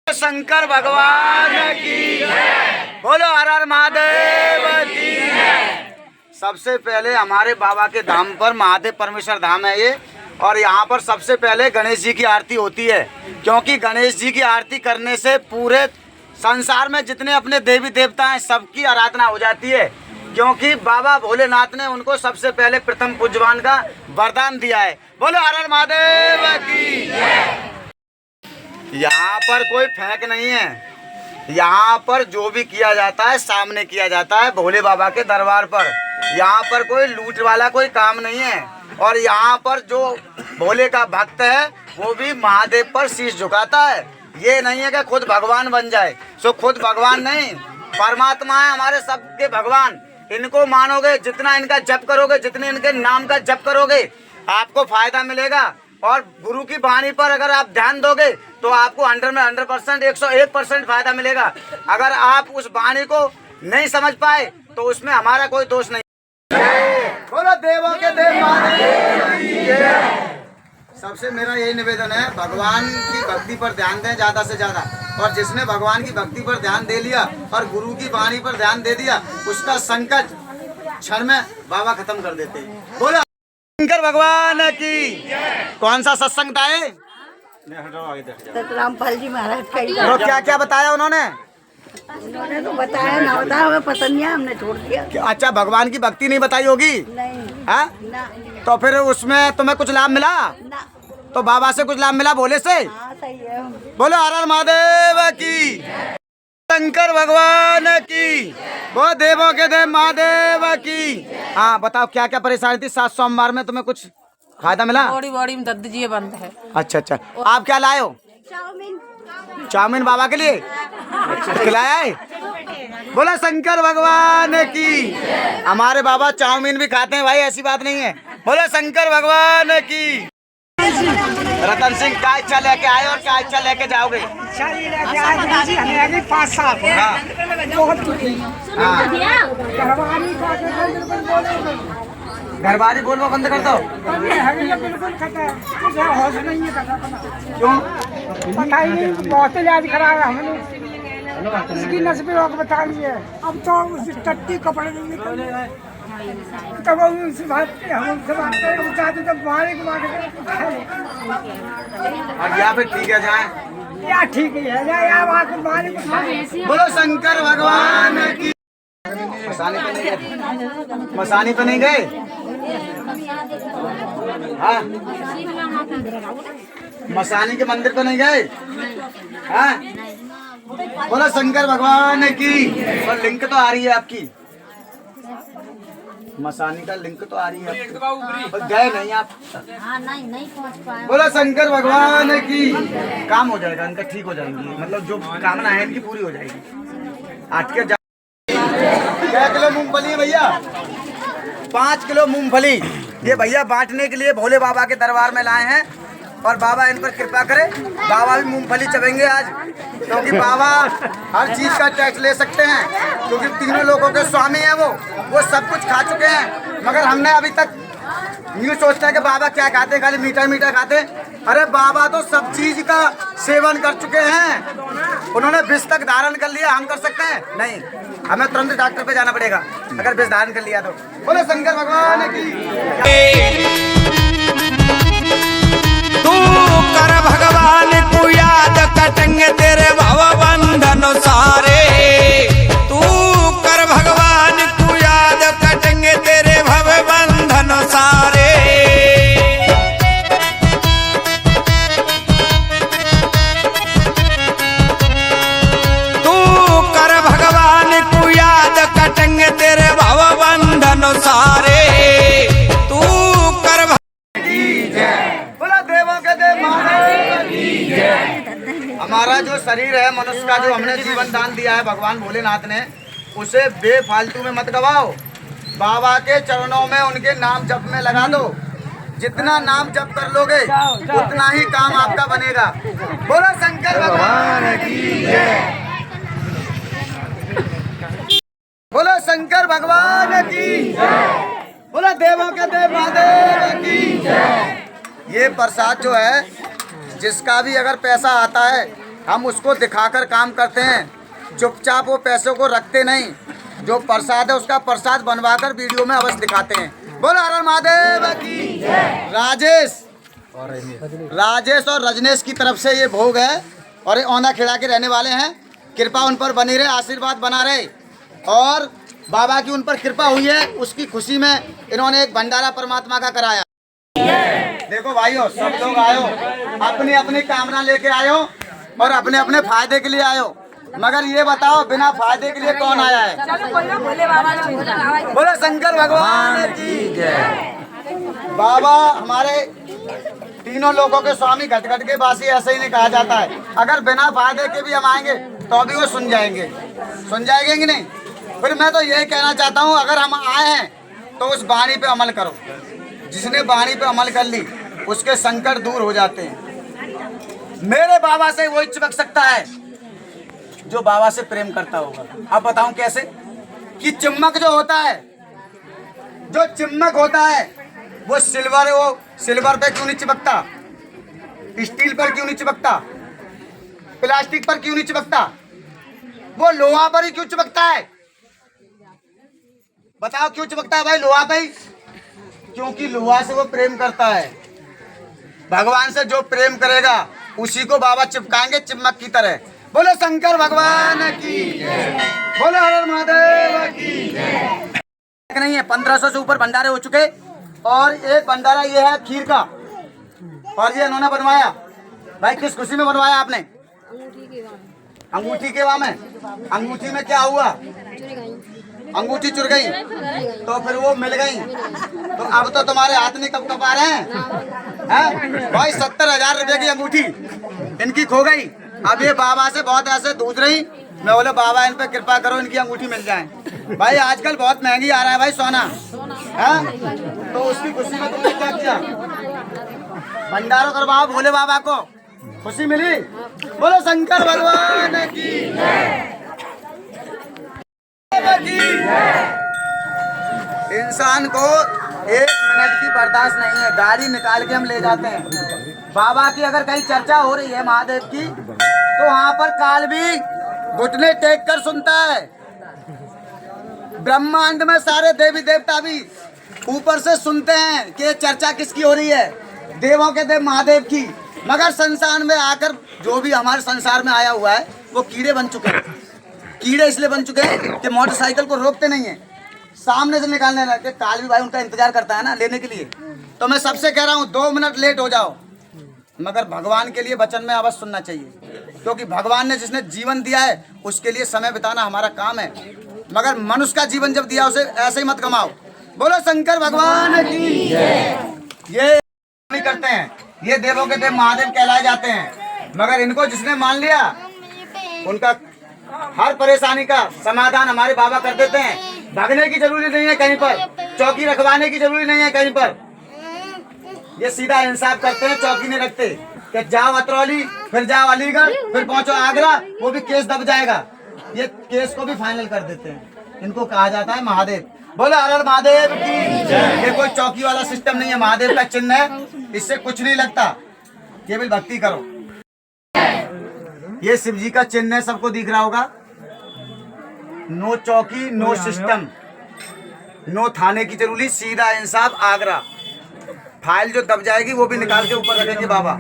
शंकर भगवान की बोलो, हर हर महादेव की। सबसे पहले हमारे बाबा के धाम पर महादेव परमेश्वर धाम है ये, और यहाँ पर सबसे पहले गणेश जी की आरती होती है, क्योंकि गणेश जी की आरती करने से पूरे संसार में जितने अपने देवी देवता हैं सबकी आराधना हो जाती है, क्योंकि बाबा भोलेनाथ ने उनको सबसे पहले प्रथम पूज्यवान का वरदान दिया है। बोलो हर हर महादेव की। यहाँ पर कोई फेंक नहीं है, यहाँ पर जो भी किया जाता है सामने किया जाता है भोले बाबा के दरबार पर। यहाँ पर कोई लूट वाला कोई काम नहीं है, और यहाँ पर जो भोले का भक्त है वो भी महादेव पर शीश झुकाता है। ये नहीं है कि खुद भगवान बन जाए, सो खुद भगवान नहीं, परमात्मा है हमारे सबके भगवान। इनको मानोगे, जितना इनका जप करोगे, जितने इनके नाम का जप करोगे आपको फायदा मिलेगा। और गुरु की वाणी पर अगर आप ध्यान दोगे तो आपको 100% 101% फायदा मिलेगा। अगर आप उस वाणी को नहीं समझ पाए तो उसमें हमारा कोई दोष नहीं। बोलो देवों के देव महादेव। सबसे मेरा यही निवेदन है, भगवान की भक्ति पर ध्यान दें ज़्यादा से ज़्यादा, और जिसने भगवान की भक्ति पर ध्यान दे लिया और गुरु की वाणी पर ध्यान दे दिया, उसका संकट क्षण में बाबा खत्म कर देते हैं। बोलो शंकर भगवान की। कौन सा सत्संग था ये? रामपाल जी महाराज का ही। तो क्या क्या बताया उन्होंने तो बताया ना बताया, हमें पसंद नहीं, हमने छोड़ दिया। अच्छा, भगवान की भक्ति नहीं बताई होगी? नहीं है? ना। तो फिर उसमें तुम्हें कुछ लाभ मिला? ना। तो बाबा से कुछ लाभ मिला भोले से? हाँ सही है। बोलो हर हर महादेव की। शंकर भगवान की। वो देवों के देव महादेव की। हाँ बताओ, क्या क्या परेशानी थी? 7 सोमवार में तुम्हें कुछ फायदा मिला? बॉडी में दर्द जी बंद है। अच्छा अच्छा, आप क्या लाए हो? चाउमीन बाबा के लिए खिलाया है? बोला शंकर भगवान की। हमारे बाबा चाउमीन भी खाते हैं भाई, ऐसी बात नहीं है। बोला शंकर भगवान की। रतन सिंह क्या इच्छा लेके आए और क्या इच्छा लेके जाओगे? 5 साल। हाँ। घरवाली बोलना बंद कर दो। बिल्कुल होश नहीं है। क्यों? पता ही नहीं, बहुत इलाज कराया हमने, इसकी नस्बें रोक बता ली है। अब तो उस टट्टी कपड़े नहीं निकले, तब उनसे बात हम उनसे बात करें, हम चाहते तो बाहर की बात करें। अब यहाँ पे ठीक है जाए या ठीक ही है या बात बाहर को। बोलो शंकर भगवान की। मसानी पे नहीं गए? मसानी पे नहीं गए? हाँ? मसानी के मंदिर पे नहीं गए? हाँ? बोलो शंकर भगवान की। और लिंक तो आ रही है आपकी, मसानी का लिंक तो आ रही है आपकी, गए नहीं आप? नहीं पहुँच पाए। बोलो शंकर भगवान की। काम हो जाएगा इनका, ठीक हो जाएंगी, मतलब जो कामना है इनकी पूरी हो जाएगी। 8 के 6 किलो मूंगफली है भैया, 5 किलो मूंगफली ये भैया बांटने के लिए भोले बाबा के दरबार में लाए हैं, और बाबा इन पर कृपा करे। बाबा भी मूंगफली चबेंगे आज, क्योंकि बाबा हर चीज का टैक्स ले सकते हैं, क्योंकि तीनों लोगों के स्वामी हैं वो सब कुछ खा चुके हैं। मगर हमने अभी तक न्यू सोचते हैं कि बाबा क्या खाते, खाली मीठा मीठा खाते। अरे बाबा तो सब चीज का सेवन कर चुके हैं, उन्होंने विष तक धारण कर लिया। हम कर सकते हैं? नहीं, हमें तुरंत डॉक्टर पे जाना पड़ेगा अगर विष धारण कर लिया तो। बोले शंकर भगवान की। तू कर भगवान को याद, कटेंगे तेरे भव बंधन सारे। तू कर भगवान को याद, कटेंगे तेरे भव बंधन सारे। तू कर भगवान को याद, कटेंगे तेरे भव बंधन सारे। तू कर हमारा जो शरीर है मनुष्य का, जो हमने जीवन दान दिया है भगवान भोलेनाथ ने, उसे बेफालतू में मत गवाओ। बाबा के चरणों में उनके नाम जप में लगा दो। जितना नाम जप कर लोगे उतना ही काम आपका बनेगा। बोलो शंकर भगवान की जय। बोलो शंकर भगवान की जय। बोलो देवों के देव महादेव की जय। ये प्रसाद जो है, जिसका भी अगर पैसा आता है हम उसको दिखाकर काम करते हैं, चुपचाप वो पैसों को रखते नहीं। जो प्रसाद है उसका प्रसाद बनवाकर वीडियो में अवश्य दिखाते हैं। बोलो हर हर महादेव की। राजेश और रजनेश की तरफ से ये भोग है और ये औंधा खेड़ा के रहने वाले हैं। कृपा उन पर बनी रहे, आशीर्वाद बना रहे और बाबा की उन पर कृपा हुई है, उसकी खुशी में इन्होंने एक भंडारा परमात्मा का कराया। देखो भाइयों, सब लोग आयो, अपनी अपनी कामना लेके आयो और अपने अपने फायदे के लिए आयो, मगर ये बताओ बिना फायदे के लिए कौन आया है? बोलो शंकर भगवान की जय। बाबा हमारे तीनों लोगों के स्वामी, घट घट के वासी, ऐसे ही नहीं कहा जाता है। अगर बिना फायदे के भी हम आएंगे तो भी वो सुन जाएंगे कि नहीं? फिर मैं तो यही कहना चाहता हूँ, अगर हम आए हैं तो उस वाणी पे अमल करो। जिसने वाणी पे अमल कर ली उसके संकट दूर हो जाते हैं। मेरे बाबा से वही चिपक सकता है जो बाबा से प्रेम करता होगा। अब बताऊं कैसे? कि चिम्मक जो होता है, जो चिम्मक होता है वो सिल्वर पे क्यों नहीं चिपकता? स्टील पर क्यों नहीं चिपकता? प्लास्टिक पर क्यों नहीं चिपकता? वो लोहा पर ही क्यों चिपकता है? बताओ क्यों चिपकता है भाई लोहा पे ही? क्योंकि लोहा से वो प्रेम करता है। भगवान से जो प्रेम करेगा उसी को बाबा चिपकाएंगे चिम्मक की तरह। बोलो शंकर भगवान की, बोलो हर हर महादेव की। नहीं है, 1500 से ऊपर भंडारे हो चुके और एक भंडारा ये है खीर का, और ये इन्होंने बनवाया। भाई किस खुशी में बनवाया आपने? अंगूठी के वहाँ में। अंगूठी में क्या हुआ? अंगूठी चुर गई तो फिर वो मिल गई, तो अब तो तुम्हारे हाथ में कब कब आ रहे हैं? भाई 70,000 रुपए की अंगूठी इनकी खो गई। अब ये बाबा से बहुत ऐसे दूध रही, मैं बोले बाबा इन पे कृपा करो इनकी अंगूठी मिल जाए। भाई आजकल बहुत महंगी आ रहा है भाई सोना, है? तो उसकी खुशी में तुमने क्या किया? भंडारा करवाओ भोले बाबा को, खुशी मिली। बोलो शंकर भगवान की। इंसान को 1 मिनट की बर्दाश्त नहीं है, गाड़ी निकाल के हम ले जाते हैं। बाबा की अगर कहीं चर्चा हो रही है महादेव की, तो वहाँ पर काल भी घुटने टेक कर सुनता है। ब्रह्मांड में सारे देवी देवता भी ऊपर से सुनते हैं कि ये चर्चा किसकी हो रही है, देवों के देव महादेव की। मगर संसार में आकर जो भी हमारे संसार में आया हुआ है वो कीड़े बन चुके हैं। कीड़े इसलिए बन चुके हैं कि मोटरसाइकिल को रोकते नहीं है, सामने से निकालने लगे। काल भी भाई उनका इंतजार करता है ना लेने के लिए। तो मैं सबसे कह रहा हूँ 2 मिनट लेट हो जाओ, मगर भगवान के लिए वचन में अवश्य सुनना चाहिए, क्योंकि भगवान ने जिसने जीवन दिया है उसके लिए समय बिताना हमारा काम है। मगर मनुष्य का जीवन जब दिया उसे ऐसे ही मत कमाओ। बोलो शंकर भगवान की। ये करते हैं, ये देवों के देव महादेव कहलाए जाते हैं, मगर इनको जिसने मान लिया उनका हर परेशानी का समाधान हमारे बाबा कर देते हैं। भागने की जरूरी नहीं है कहीं पर, चौकी रखवाने की जरूरी नहीं है कहीं पर। ये सीधा इंसाफ करते हैं, चौकी नहीं रखते कि जाओ अतरौली, फिर जाओ अलीगढ़, फिर पहुंचो आगरा, वो भी केस दब जाएगा। ये केस को भी फाइनल कर देते हैं। इनको कहा जाता है महादेव। बोलो हर हर महादेव की। ये कोई चौकी वाला सिस्टम नहीं है, महादेव का चिन्ह है, इससे कुछ नहीं लगता, केवल भक्ति करो। ये शिव जी का चिन्ह है, सबको दिख रहा होगा। नो चौकी, नो सिस्टम, नो थाने की जरूरी, सीधा इंसाफ आगरा। फाइल जो दब जाएगी वो भी निकाल के ऊपर रखेंगे बाबा।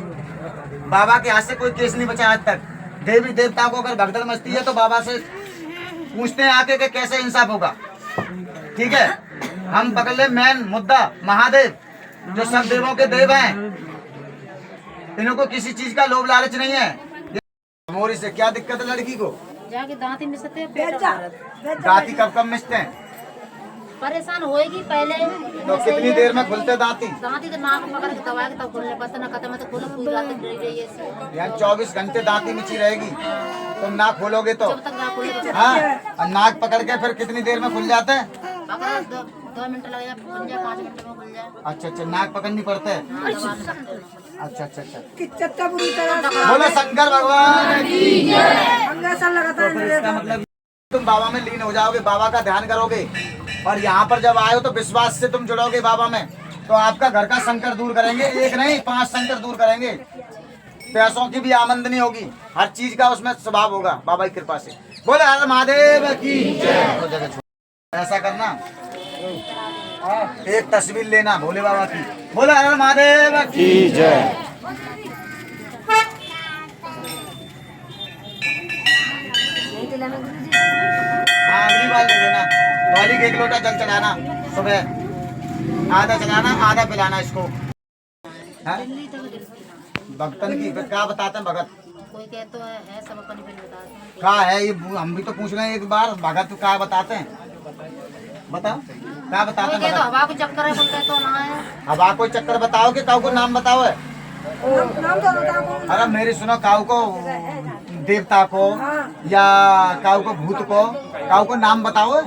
बाबा के हाथ से कोई केस नहीं बचा आज तक। देवी देवता को अगर भगदड़ मचती है तो बाबा से पूछते हैं आके कि कैसे इंसाफ होगा। ठीक है, हम पकड़ ले मेन मुद्दा महादेव, जो सब देवों के देव हैं। इनको किसी चीज का लोभ लालच नहीं है। मोरी से क्या दिक्कत है लड़की को? जाके दांती मिसते हैं, पेट दर्द। दांती कब कब मिसते हैं? परेशान होएगी पहले। तो कितनी देर में खुलते दांती? दांती तो नाक पकड़ के दबाए तब खुलने, बस ना खत्म है तो खोलो, पूरी रात डरी रही है। यार 24 घंटे दांती मिची रहेगी, तुम नाक खोलोगे तो? जब तक ना खोले। हाँ, और नाक पकड़ के फिर कितनी देर में खुल जाते हैं? 2 मिनट लगे, खुल जाए, 5 मिनट में खुल जाए। अच्छा अच्छा, नाक पकड़नी पड़ते है। अच्छा अच्छा अच्छा, कितना बुरी तरह से बोलो शंकर भगवान की। ऐसा लगाता तो फिर इसका मतलब तुम बाबा में लीन हो जाओगे, बाबा का ध्यान करोगे, और यहाँ पर जब आए हो तो विश्वास से तुम जुड़ोगे बाबा में, तो आपका घर का संकट दूर करेंगे। 1 नहीं 5 संकट दूर करेंगे। पैसों की भी आमदनी होगी, हर चीज का उसमें स्वभाव होगा बाबा की कृपा से। बोले हर महादेव की जय। ऐसा करना, एक तस्वीर लेना भोले बाबा की। बोले हर महादेव की जय। अगली बार ले लेना, वाली के 1 लोटा जल चढ़ाना, सुबह आधा चढ़ाना आधा पिलाना इसको। हाँ? भक्तन की फिर क्या बताते हैं भगत? कोई कहते है सब अपनी अपनी बताते हैं। क्या है ये, हम भी तो पूछ रहे हैं एक बार, भगत क्या बताते हैं? बताओ क्या बताते कोई हैं कहते भगत? हवा को चक्कर है, कोई कहते ना है। अब आप कोई चक्कर बताओ कि काऊ को नाम बताओ है। नाम तो बताओ। अरे मेरी सुनो, काऊ को देवता को या काऊ को भूत को, काऊ को नाम बताओ है।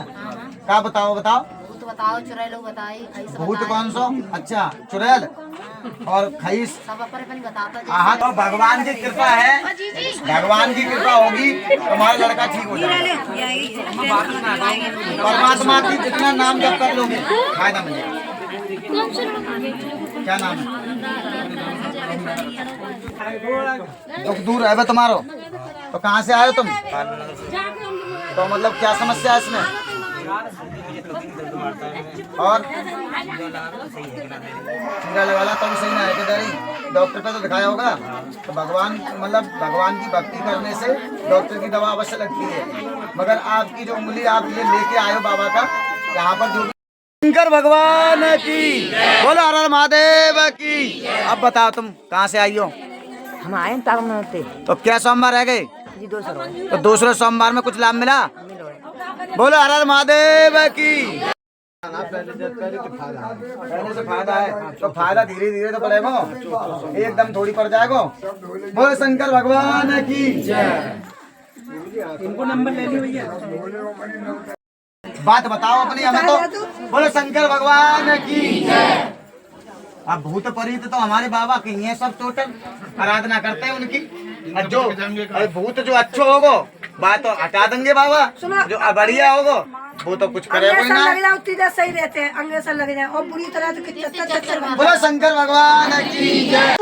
क्या बताओ? बताओ। भूत बताओ, चुड़ैल बताई, भूत कौन सो? अच्छा चुड़ैल और खईस। सब अपने अपनी बताता। हाँ तो भगवान की कृपा है, भगवान की कृपा होगी तुम्हारा लड़का ठीक हो जाएगा। परमात्मा की जितना नाम जप कर लोगे फायदा मिलेगा। क्या नाम है? दुख दूर है तुम्हारो। तो कहाँ से आए हो तुम? तो मतलब क्या समस्या है इसमें? और चूड़ा लगा तब सही ना है कि डॉक्टर पे तो दिखाया होगा। तो भगवान मतलब भगवान की भक्ति करने से डॉक्टर की दवा अवश्य लगती है, मगर आपकी जो उंगली आप ये लेके आए हो बाबा का, यहाँ पर जो शंकर भगवान की बोलो, हर हर महादेव की। अब बताओ तुम कहाँ से आई हो? हम आए तारमते तो क्या सोमवार रह गए? जी 2 सौ। तो दूसरे सोमवार में कुछ लाभ मिला? बोलो हर हर महादेव की। पहले से फायदा है तो फायदा धीरे धीरे तो बढ़ेगा, एकदम थोड़ी पड़ जाएगा। बोलो शंकर भगवान की जय। इनको नंबर ले लियो भैया। बात बताओ अपनी हमें तो। बोलो शंकर भगवान की जय। अब भूत प्रेत तो हमारे बाबा की ही है, सब टोटल आराधना करते हैं उनकी। और जो भूत जो अच्छो होगो बात तो हटा देंगे बाबा, जो बढ़िया होगो वो तो कुछ करेगा ही ना। सही रहते हैं, अंग्रेसन लग जाए और बुरी तरह तो बोलो शंकर भगवान की जय।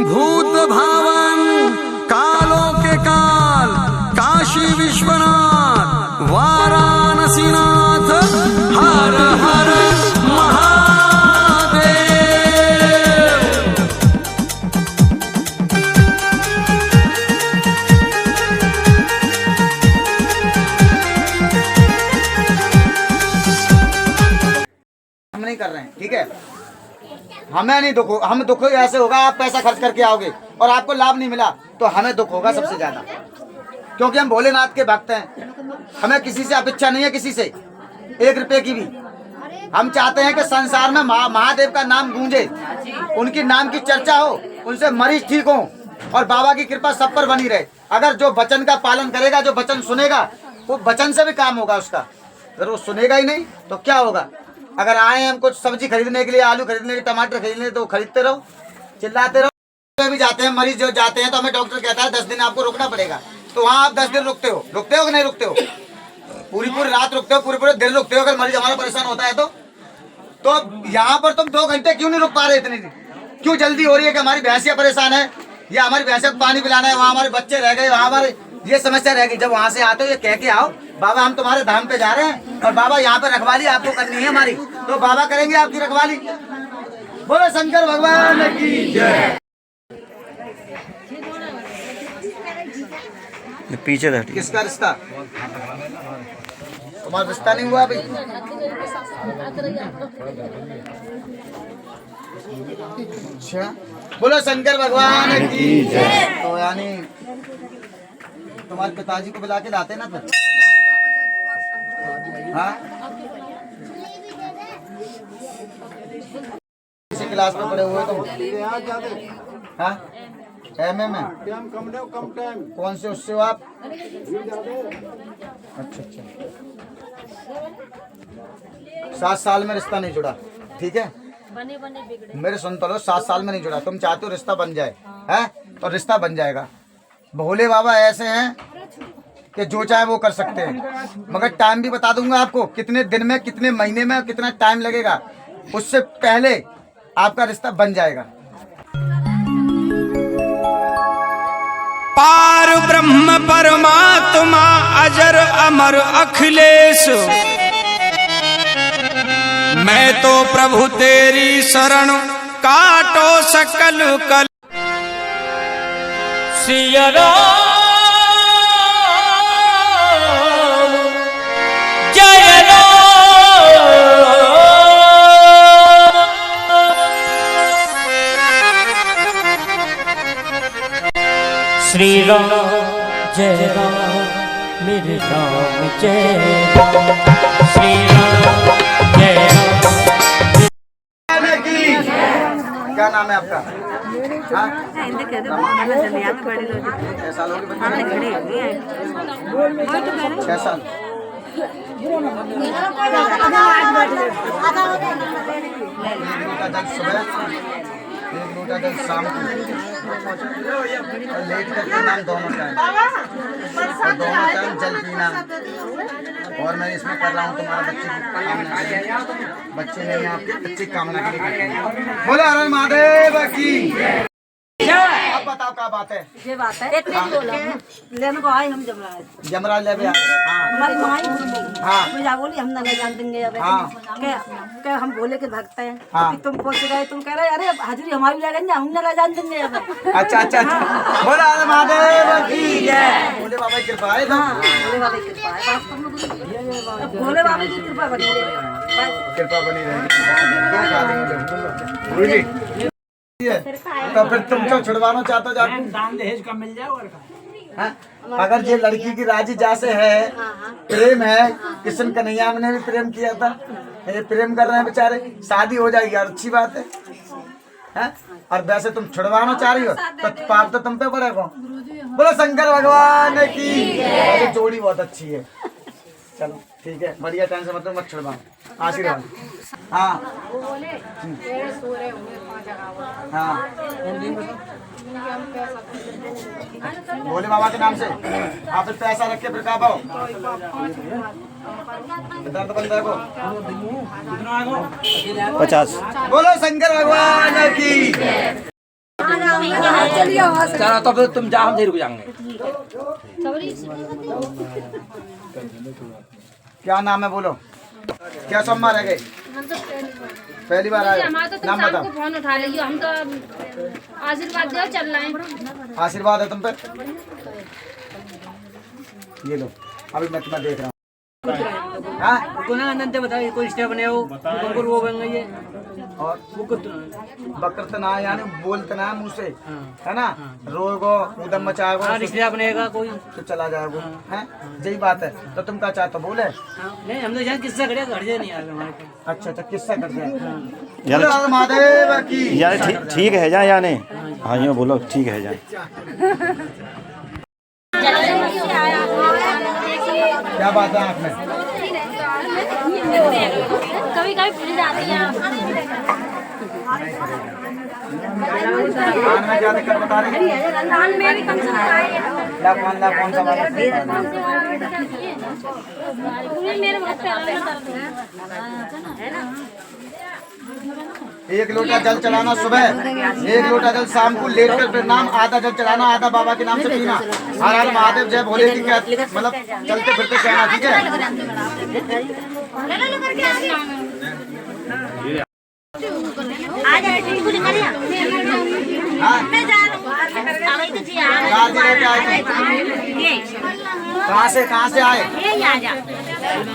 भूत भावन कालों के काल काशी विश्वनाथ वाराणसीनाथ हर हर महादेव। हम नहीं कर रहे हैं, ठीक है? हमें नहीं दुख, हम दुख ऐसे होगा आप पैसा खर्च करके आओगे और आपको लाभ नहीं मिला तो हमें दुख होगा सबसे ज्यादा, क्योंकि हम भोलेनाथ के भक्त हैं। हमें किसी से अपेक्षा नहीं है, किसी से 1 रुपए की भी। हम चाहते हैं कि संसार में महादेव का नाम गूंजे, उनकी नाम की चर्चा हो, उनसे मरीज ठीक हो और बाबा की कृपा सब पर बनी रहे। अगर जो वचन का पालन करेगा, जो वचन सुनेगा, वो वचन से भी काम होगा उसका। अगर वो सुनेगा ही नहीं तो क्या होगा? अगर आए हम कुछ सब्जी खरीदने के लिए, आलू खरीदने के लिए, टमाटर खरीदने, तो खरीदते रहो, चिल्लाते रहो। भी जाते हैं मरीज जो जाते हैं तो हमें डॉक्टर कहता है 10 दिन आपको रुकना पड़ेगा, तो वहाँ आप 10 दिन रुकते हो कि नहीं रुकते हो? पूरी रात रुकते हो, पूरे दिन रुकते हो। अगर मरीज हमारा परेशान होता है तो यहाँ पर तुम 2 घंटे क्यों नहीं रुक पा रहे? इतनी क्यों जल्दी हो रही है कि हमारी भैंसिया परेशान है या हमारी भैंसिया को पानी पिलाना है, वहाँ हमारे बच्चे रह गए, वहाँ हमारे ये समस्या रह गई। जब वहाँ से आते हो ये कह के आओ बाबा हम तुम्हारे धाम पे जा रहे हैं और बाबा यहाँ पे रखवाली आपको करनी है हमारी, तो बाबा करेंगे आपकी रखवाली। बोलो शंकर भगवान की जय। पीछे बैठ, किसका रिश्ता? तुम्हारा रिश्ता नहीं हुआ अभी? अच्छा, बोलो शंकर भगवान की जय। तो यानी तुम्हारे पिताजी को बुला के लाते ना फिर? हाँ, किसी क्लास में पढ़े हुए तुम? हाँ, एमए में? कम टाइम। कौन से उससे हो आप? अच्छा 7 साल में रिश्ता नहीं जुड़ा, ठीक है? मेरे सुन तो लो, 7 साल में नहीं जुड़ा। तुम चाहते हो रिश्ता बन जाए, है तो रिश्ता बन जाएगा। भोले बाबा ऐसे हैं कि जो चाहे वो कर सकते हैं, मगर टाइम भी बता दूंगा आपको, कितने दिन में, कितने महीने में, कितना टाइम लगेगा। उससे पहले आपका रिश्ता बन जाएगा। पार ब्रह्म परमात्मा अजर अमर अखिलेश, मैं तो प्रभु तेरी शरण काटो सकल कल। सिया राम जय राम, श्री राम जय राम मेरे राम जय राम, श्री राम जय राम। क्या नाम है आपका? हाँ? बड़ी 6 साल हो गए बच्चे? खड़ी हुई है 6 साल। एक लोटा जल सुबह, एक लोटा जल शाम को, और लेट कर पीना दोनों टाइम, और दोनों टाइम जल पीना। और मैं इसमें कर रहा हूँ तुम्हारा बच्चे की कामना के लिए, बच्चे नहीं आपके बच्चे की कामना के लिए करते हैं। बोलो हर हर महादेव की। अब बताओ क्या बात है? ये बात है लेने को आए हम जमराज जमराज ले भी आए। हाँ हमारी माँ ही हाँ मुझे बोली हम ना जान देंगे अब हाँ। क्या हम बोले के भक्त हैं हाँ। कि तुम पहुंच गए, तुम कह रहे अरे हाजिरी हमारी ले लेंगे, हम ना जान देंगे अब। अच्छा अच्छा अच्छा। बोलो हर महादेव की जय। भोले बाबा की कृपा है। हाँ भोले बाबा की कृपा है, वास्तव में भोले बाबा की कृपा बनी रही, कृपा बनी रहे। तो फिर तुम क्यों छुड़वाना चाहते हो? दान दहेज का मिल जाए और का? अगर ये लड़की की राजी जा से है, प्रेम है, कृष्ण कन्हैया ने भी प्रेम किया था, ये प्रेम कर रहे हैं बेचारे, शादी हो जाएगी और अच्छी बात है? और वैसे तुम छुड़वाना चाह रही हो तो पाप तो तुम पे पड़ेगा। बोलो शंकर भगवान की। ये जोड़ी बहुत अच्छी है। चलो ठीक है, बढ़िया, टेंशन मत लो, मत छुड़वाओ, आशीर्वाद। हाँ हाँ भोले बाबा के नाम से आप फिर पैसा रख के फिर कहा पाओ दर्द बंदा को 50। बोलो शंकर भगवान की। चलो तो फिर तुम जाओ, हम नहीं रुक जाएंगे। क्या नाम है? बोलो क्या सोमवार रह गए? पहली बार आए? नाम बताओ। फोन उठा लीजिए, हम तो आशीर्वाद दो चल रहे हैं। आशीर्वाद है तुम पे, ये लो। अभी मैं तुम्हें देख रहा हूँ। बताइए कोई स्टेप बने हो वो बन गई है और बकर ना यानी बोलते ना मुँह से, है ना? रोगो उदम मचाएगो, रिश्तेदार बनेगा कोई तो चला जाएगा, है यही बात है। तो तुम क्या चाहते हो? बोले नहीं, हम तो शायद किस्सा करेगा, घर से नहीं आएगा हमारे पास। अच्छा अच्छा, किस्सा कर दिया महादेव की। यार ठीक है जाए या नहीं? हाँ ये बोलो ठीक है जाए। क्या बात है आँख में? कभी कभी फिर जाती है। कान में क्या दिक्कत बता रही है? कान में भी कम से कौन सा वाला? मेरे बहुत प्यारा है ना। एक लोटा जल चलाना सुबह, एक लोटा जल शाम को, लेट कर फिर नाम, आधा जल चलाना, आधा बाबा के नाम से पीना। हर हर महादेव जय भोले की क्या मतलब चलते फिरते कहना, ठीक है? कहाँ से आए?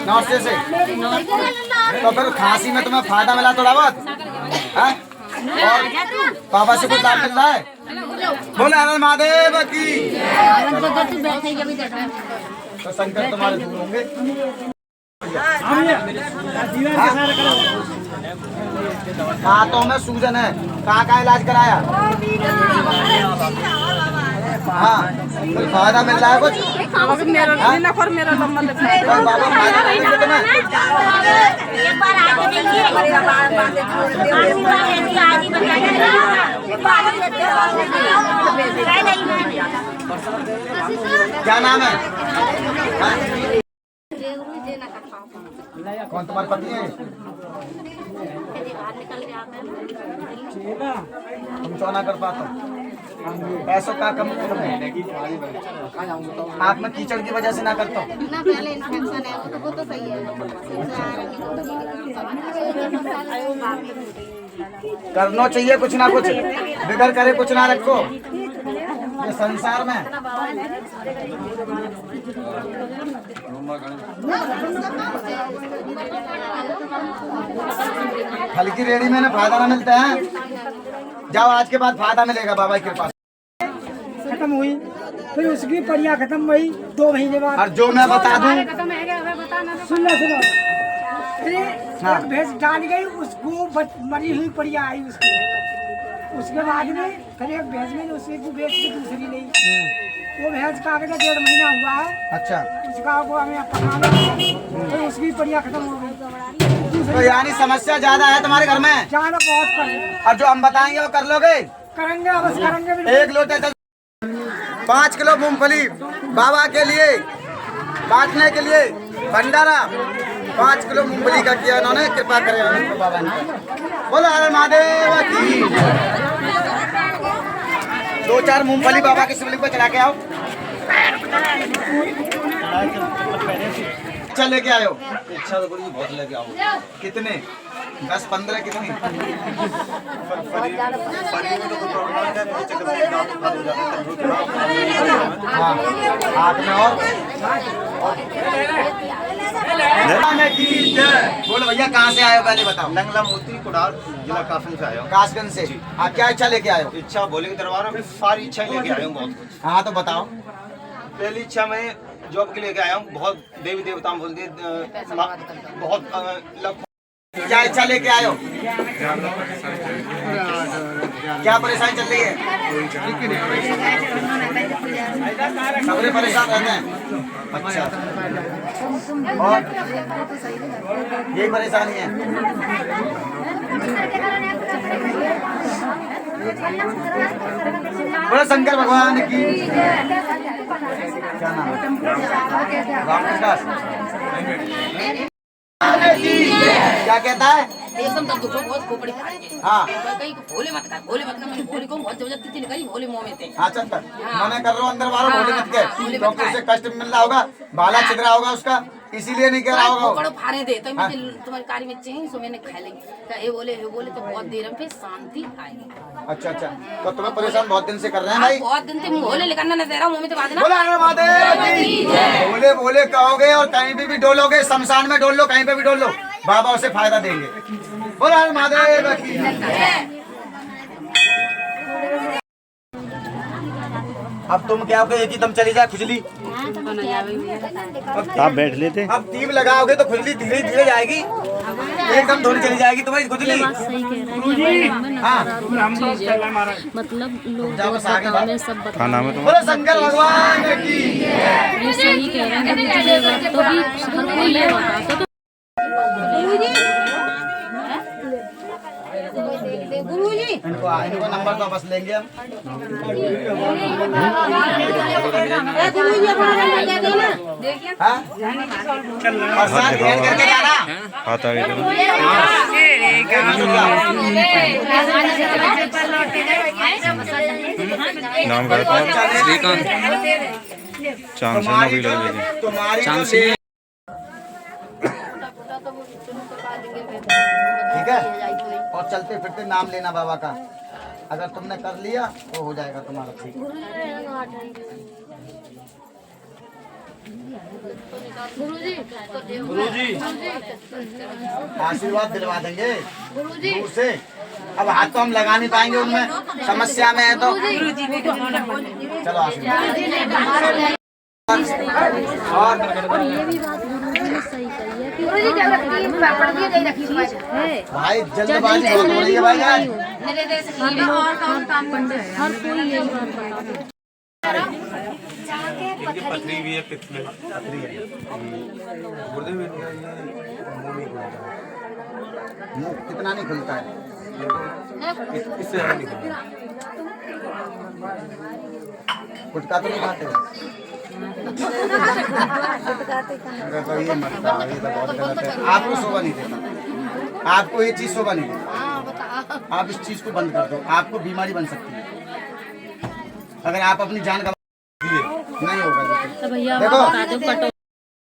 नौसे से। तो फिर खांसी में तुम्हें फायदा मिला थोड़ा बहुत, और पापा से कुछ लाभ मिल रहा है? बोले हर महादेव की। तो संकट तुम्हारे दूर होंगे। हाथों में सूजन है, कहाँ इलाज कराया? हाँ कोई फायदा मिल रहा है कुछ? मेरा लंबा लगता है। बाबा फायदा मिल रहा है तुम्हें? क्या नाम है? कौन तुम्हारे पति है? तुम क्यों ना कर पाते? पैसों का कम आँख में कीचड़ की वजह से ना करता हूँ। ना पहले इन्फेक्शन है वो तो सही है। करना चाहिए कुछ ना कुछ, बिगड़ करे कुछ ना रखो ये संसार में। फल की रेडी में ना फायदा ना मिलता है। जाओ आज के बाद फायदा मिलेगा बाबा की कृपा से। खत्म हुई, फिर उसकी परियां खत्म हुई 2 महीने बाद। और जो मैं बता दूं, सुनो फिर एक भैंस डाल गई, उसको मरी हुई परियां आई उसकी। उसके बाद में फिर एक भैंस में उसकी बेच की दूसरी नहीं। वो भैंस का आगे 1.5 महीना हुआ है। अच्छा उसका वो हमें पकाने, फिर उसकी परियां खत्म हो गई। तो यानी समस्या ज्यादा है तुम्हारे घर में। जाना बहुत पड़े, और जो हम बताएंगे वो कर लोगे। करेंगे बस करेंगे बिल्कुल। 1 लोटे 5 किलो मूंगफली बाबा के लिए बांटने के लिए भंडारा 5 किलो मूंगफली का किया इन्होंने। कृपा करें बाबा ने। बोलो हर महादेव की। 2-4 मूंगफली बाबा के शिवलिंग पे चढ़ा के आओ। इच्छा लेके आयो। इच्छा तो बड़ी बहुत लेके आओ। कितने? 10-15 कितनी? हाँ हाथ में और बोलो भैया कहाँ से आए हो पहले बताओ। नंगला मोती कुडाल जिला काफन से आया हूँ। कासगंज से। हाँ क्या इच्छा लेके आए हो? इच्छा भोले के दरबार में सारी इच्छा लेके आया हूँ बहुत कुछ। हाँ तो बताओ। पहली इच्छा मैं जॉब के लेके आया हूँ। बहुत देवी देवता बोल दिए बहुत क्या इच्छा लेके आए हो? क्या परेशानी चल रही है? सबरे परेशान रहते हैं। अच्छा और यही परेशानी है। बोलो शंकर भगवान की। क्या नाम है? रामकृष्ण। क्या कहता है? एकदम तब दुखों बहुत खोपड़ी। हाँ कहीं भोले मत कर, भोले मत कर। भोले को बहुत जबरदस्ती थी निकली, भोले मुंह में थे। हाँ चल मना कर रहा हूँ अंदर बाहर भोले मत के, क्योंकि उसे कष्ट मिल रहा होगा, भाला छिद रहा होगा उसका, इसीलिए नहीं कह रहा होगा। पकड़ो फाड़े दे तो मुझे तुम्हारी कारी में चाहिए, सो मैंने खा लेंगे। ये बोले तो बहुत देर में फिर शांति आएगी। अच्छा अच्छा तो तुम्हें परेशान बहुत दिन से कर रहे हैं भाई। बहुत दिन से भोले निकलना नहीं दे रहा मुंह में तो बात ना। बोला महादेव की। भोले भोले कहोगे और कहीं भी डोलोगे, शमशान में डोल लो, कहीं पे भी डोल लो, बाबा उसे फायदा देंगे। बोला महादेव की। अब तुम क्या हो, एक ही दम चली जाए खुजली। आप बैठ लेते। अब टीम लगाओगे तो खुजली धीरे धीरे जाएगी, एकदम थोड़ी चली जाएगी तुम्हारी खुजली। हाँ मतलब लोग बताओ में सब बता। नाम है बोलो शंकर भगवान की। ये सही कह रहे हैं कि ये बात तो भी हर कोई ये बताता तो इनको नंबर तो बस लेंगे हम। हाँ? और साथ भेंट करके जाना। हाथ आगे करो। नाम बताओ। श्रीकांत। चांद से नबी लग लीजिए। तुम्हारी ठीक है, और चलते फिरते नाम लेना बाबा का। अगर तुमने कर लिया तो हो जाएगा तुम्हारा ठीक। गुरुजी आशीर्वाद दिलवा देंगे दूर से। अब हाथ तो हम लगा नहीं पाएंगे, उनमें समस्या में है तो चलो आशीर्वाद। और ये भी बात उन्होंने सही कही है कि भाई जल्दबाजी बहुत हो रही है भाई आज। हर कोई यही बात बताता है। पथरी भी है, पथरी है। गुर्दे में कितना नहीं खुलता है, इससे ज़्यादा नहीं खुलता। गुटखा तो नहीं खाते हो? तो ये मत खाओ, ये तो बहुत गलत है। आपको शोभा नहीं देता, आपको ये चीज शोभा नहीं देता। आप इस चीज को बंद कर दो, आपको बीमारी बन सकती है। अगर आप अपनी जान गवा दिए नहीं होगा। तो भैया आप देखो। बता दो कटो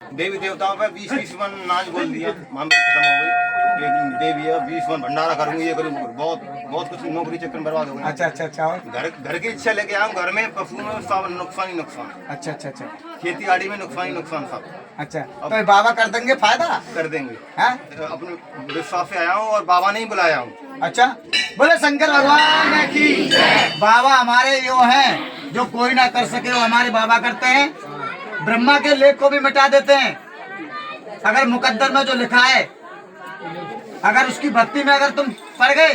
देवी देवताओं पे 20-20 मन नाच बोल दिया, मामले खत्म हो गई। एक देवी है 20 मन भंडारा करूंगी, ये करूंगी, बहुत कुछ नौकरी चक्कर में बर्बाद हो गई। अच्छा और घर की इच्छा लेके आऊँ, घर में पशु में सब नुकसान ही नुकसान। अच्छा खेती बाड़ी में नुकसान ही नुकसान सब। अच्छा तो बाबा कर देंगे फायदा? कर देंगे। हैं? अपने विश्वास से आया हूँ और बाबा ने ही बुलाया हूँ। अच्छा बोले शंकर भगवान की। बाबा हमारे यो हैं जो कोई ना कर सके वो हमारे बाबा करते हैं। ब्रह्मा के लेख को भी मिटा देते हैं। अगर मुकद्दर में जो लिखा है, अगर उसकी भक्ति में अगर तुम पड़ गए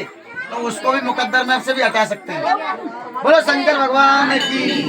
तो उसको भी मुकद्दर में से भी हटा सकते हैं। बोलो शंकर भगवान की।